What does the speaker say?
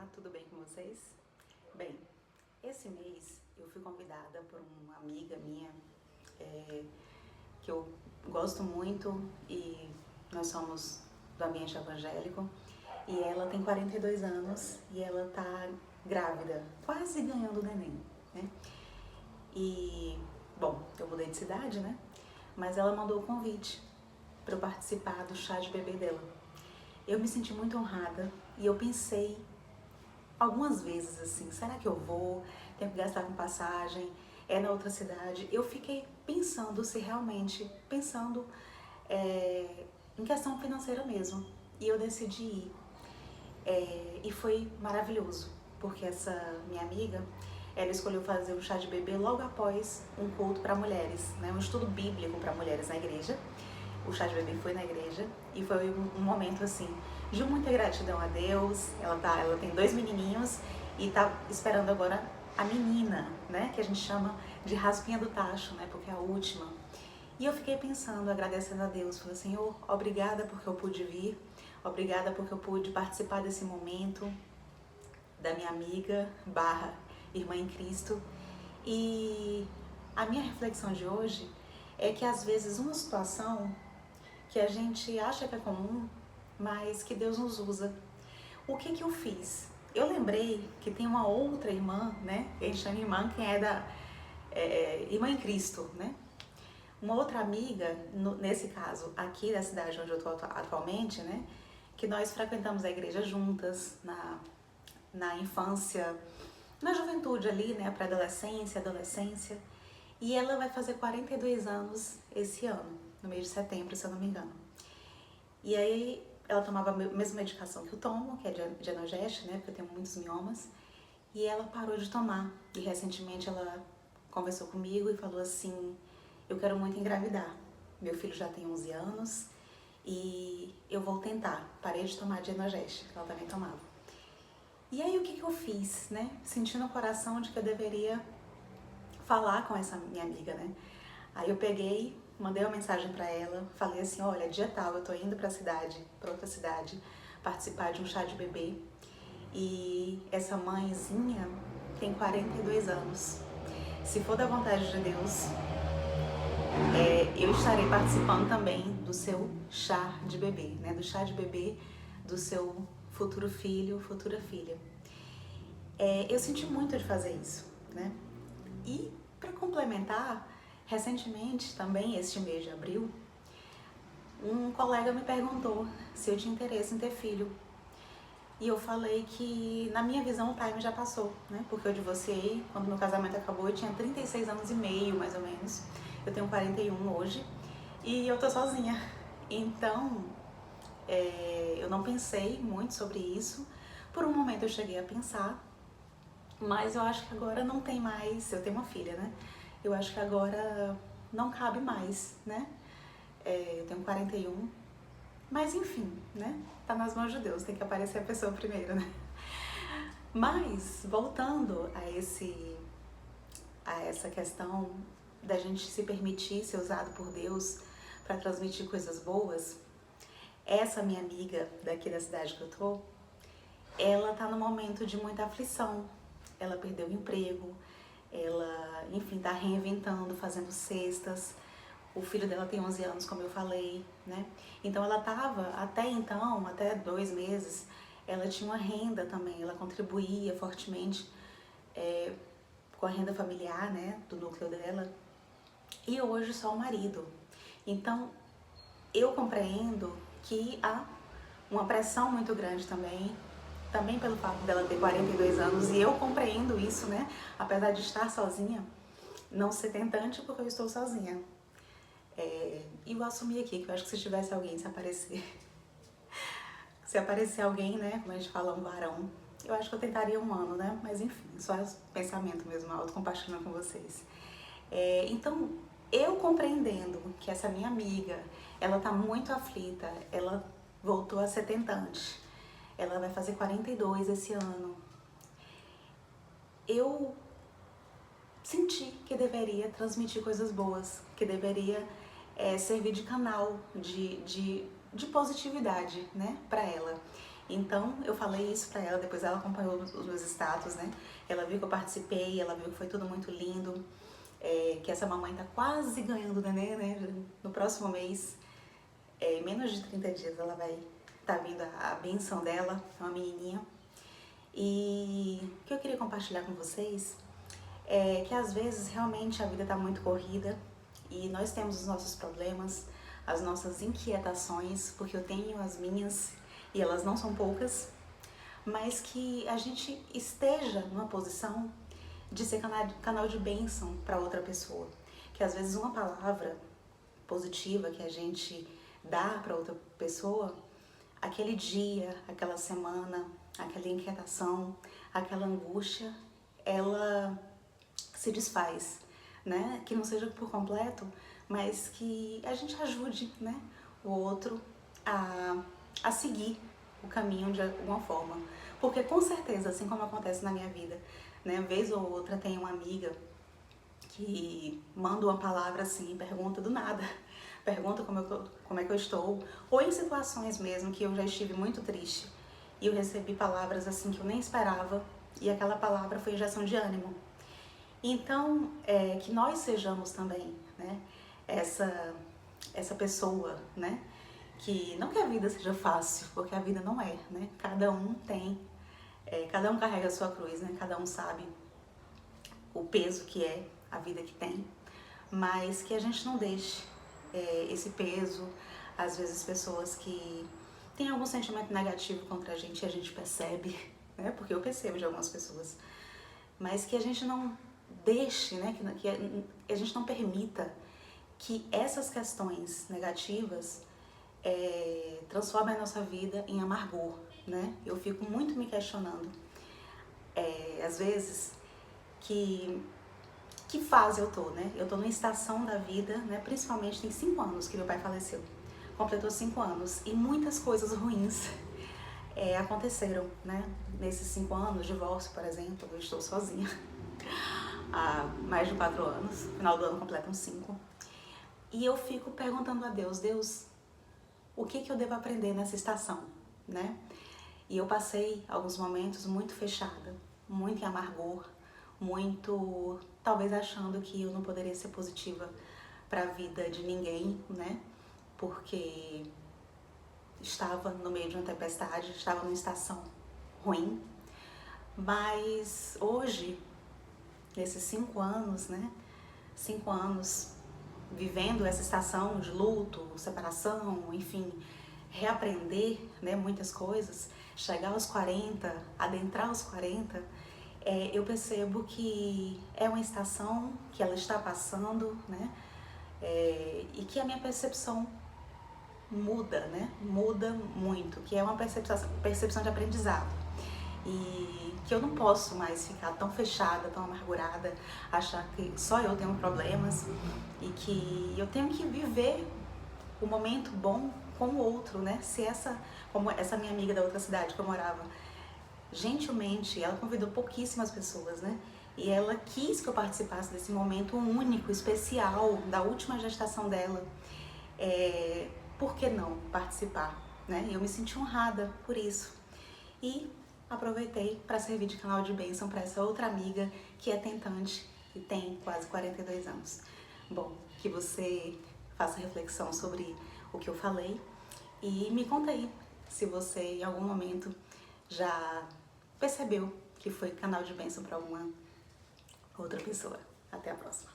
Olá, tudo bem com vocês? Bem, esse mês eu fui convidada por uma amiga minha que eu gosto muito e nós somos do ambiente evangélico e ela tem 42 anos e ela tá grávida, quase ganhando neném, né? E, bom, eu mudei de cidade, né? Mas ela mandou o convite para eu participar do chá de bebê dela. Eu me senti muito honrada e eu pensei algumas vezes assim, será que eu vou? Tenho que gastar com passagem, é na outra cidade. Eu fiquei pensando se realmente, em questão financeira mesmo. E eu decidi ir. E foi maravilhoso, porque essa minha amiga, ela escolheu fazer o chá de bebê logo após um culto para mulheres, né? Um estudo bíblico para mulheres na igreja. O chá de bebê foi na igreja e foi um momento assim de muita gratidão a Deus. Ela tem 2 menininhos e tá esperando agora a menina, né, que a gente chama de raspinha do tacho, né, porque é a última. E eu fiquei pensando, agradecendo a Deus, falei, Senhor, obrigada porque eu pude vir, obrigada porque eu pude participar desse momento da minha amiga barra irmã em Cristo. E a minha reflexão de hoje é que às vezes uma situação que a gente acha que é comum, mas que Deus nos usa. O que eu fiz? Eu lembrei que tem uma outra irmã, né? A gente chama irmã quem é da irmã em Cristo, né? Uma outra amiga, nesse caso aqui da cidade onde eu estou atualmente, né? Que nós frequentamos a igreja juntas na infância, na juventude ali, né? Pré-adolescência, adolescência. E ela vai fazer 42 anos esse ano, no mês de setembro, se eu não me engano. E aí ela tomava a mesma medicação que eu tomo, que é de Energeste, né, porque eu tenho muitos miomas, e ela parou de tomar. E recentemente ela conversou comigo e falou assim, eu quero muito engravidar. Meu filho já tem 11 anos e eu vou tentar. Parei de tomar de Energeste, que ela também tomava. E aí o que eu fiz, né? Senti no coração de que eu deveria falar com essa minha amiga, né? Aí eu peguei, mandei uma mensagem pra ela, falei assim, olha, dia tal, eu tô indo pra outra cidade, participar de um chá de bebê. E essa mãezinha tem 42 anos. Se for da vontade de Deus, eu estarei participando também do seu chá de bebê, né? Do chá de bebê do seu futuro filho, futura filha. Eu senti muito de fazer isso, né? E para complementar, recentemente, também este mês de abril, um colega me perguntou se eu tinha interesse em ter filho. E eu falei que, na minha visão, o time já passou, né? Porque eu divorciei, quando meu casamento acabou, eu tinha 36 anos e meio, mais ou menos. Eu tenho 41 hoje e eu tô sozinha. Então, eu não pensei muito sobre isso. Por um momento eu cheguei a pensar, mas eu acho que agora não tem mais, eu tenho uma filha, né? Eu acho que agora não cabe mais, né? Eu tenho 41, mas enfim, né? Tá nas mãos de Deus, tem que aparecer a pessoa primeiro, né? Mas, voltando a essa questão da gente se permitir ser usado por Deus para transmitir coisas boas, essa minha amiga daqui da cidade que eu tô, ela tá num momento de muita aflição. Ela perdeu o emprego, ela, enfim, tá reinventando, fazendo cestas. O filho dela tem 11 anos, como eu falei, né? Então ela tava, até 2 meses, ela tinha uma renda também, ela contribuía fortemente com a renda familiar, né, do núcleo dela. E hoje só o marido. Então eu compreendo que há uma pressão muito grande também pelo fato dela ter 42 anos, e eu compreendo isso, né? Apesar de estar sozinha, não ser tentante porque eu estou sozinha. E eu assumi aqui que eu acho que se tivesse alguém, se aparecer alguém, né, como a gente fala, um varão, eu acho que eu tentaria um ano, né? Mas enfim, só é pensamento mesmo, auto-compartilhando com vocês. Então, eu compreendendo que essa minha amiga, ela tá muito aflita, ela voltou a ser tentante, ela vai fazer 42 esse ano. Eu senti que deveria transmitir coisas boas, que deveria servir de canal de positividade, né, para ela. Então eu falei isso pra ela, depois ela acompanhou os meus status, né? Ela viu que eu participei, ela viu que foi tudo muito lindo, que essa mamãe tá quase ganhando neném, né? No próximo mês, menos de 30 dias ela vai tá vindo a benção dela, é uma menininha. E o que eu queria compartilhar com vocês é que às vezes realmente a vida tá muito corrida e nós temos os nossos problemas, as nossas inquietações, porque eu tenho as minhas e elas não são poucas, mas que a gente esteja numa posição de ser canal de bênção para outra pessoa. Que às vezes uma palavra positiva que a gente dá para outra pessoa, aquele dia, aquela semana, aquela inquietação, aquela angústia, ela se desfaz, né? Que não seja por completo, mas que a gente ajude, né, o outro a seguir o caminho de alguma forma. Porque com certeza, assim como acontece na minha vida, né, vez ou outra tem uma amiga que manda uma palavra assim, pergunta do nada, pergunta como é que eu estou, ou em situações mesmo que eu já estive muito triste e eu recebi palavras assim que eu nem esperava e aquela palavra foi injeção de ânimo. Então, que nós sejamos também, né, essa pessoa, né, que não que a vida seja fácil, porque a vida não é, né, cada um tem, cada um carrega a sua cruz, né, cada um sabe o peso que é a vida que tem, mas que a gente não deixe esse peso, às vezes pessoas que têm algum sentimento negativo contra a gente percebe, né, porque eu percebo de algumas pessoas, mas que a gente não deixe, né, que a gente não permita que essas questões negativas transformem a nossa vida em amargor, né? Eu fico muito me questionando, às vezes, que fase eu tô, né? Eu tô numa estação da vida, né? Principalmente tem 5 anos que meu pai faleceu, completou 5 anos e muitas coisas ruins aconteceram, né? Nesses 5 anos, divórcio, por exemplo, eu estou sozinha há mais de 4 anos, no final do ano completam 5. E eu fico perguntando a Deus, Deus, o que eu devo aprender nessa estação, né? E eu passei alguns momentos muito fechada, muito em amargor, muito talvez achando que eu não poderia ser positiva para a vida de ninguém, né? Porque estava no meio de uma tempestade, estava numa estação ruim. Mas hoje, nesses 5 anos, né? 5 anos vivendo essa estação de luto, separação, enfim, reaprender, né, muitas coisas, chegar aos 40, adentrar os 40, eu percebo que é uma estação que ela está passando, né, e que a minha percepção muda, né, muda muito, que é uma percepção de aprendizado. E que eu não posso mais ficar tão fechada, tão amargurada, achar que só eu tenho problemas e que eu tenho que viver o momento bom com o outro, né? Se como essa minha amiga da outra cidade que eu morava, gentilmente, ela convidou pouquíssimas pessoas, né? E ela quis que eu participasse desse momento único, especial, da última gestação dela. Por que não participar, né? Eu me senti honrada por isso. E aproveitei para servir de canal de bênção para essa outra amiga que é tentante e tem quase 42 anos. Bom, que você faça reflexão sobre o que eu falei e me conta aí se você em algum momento já percebeu que foi canal de bênção para alguma outra pessoa. Até a próxima!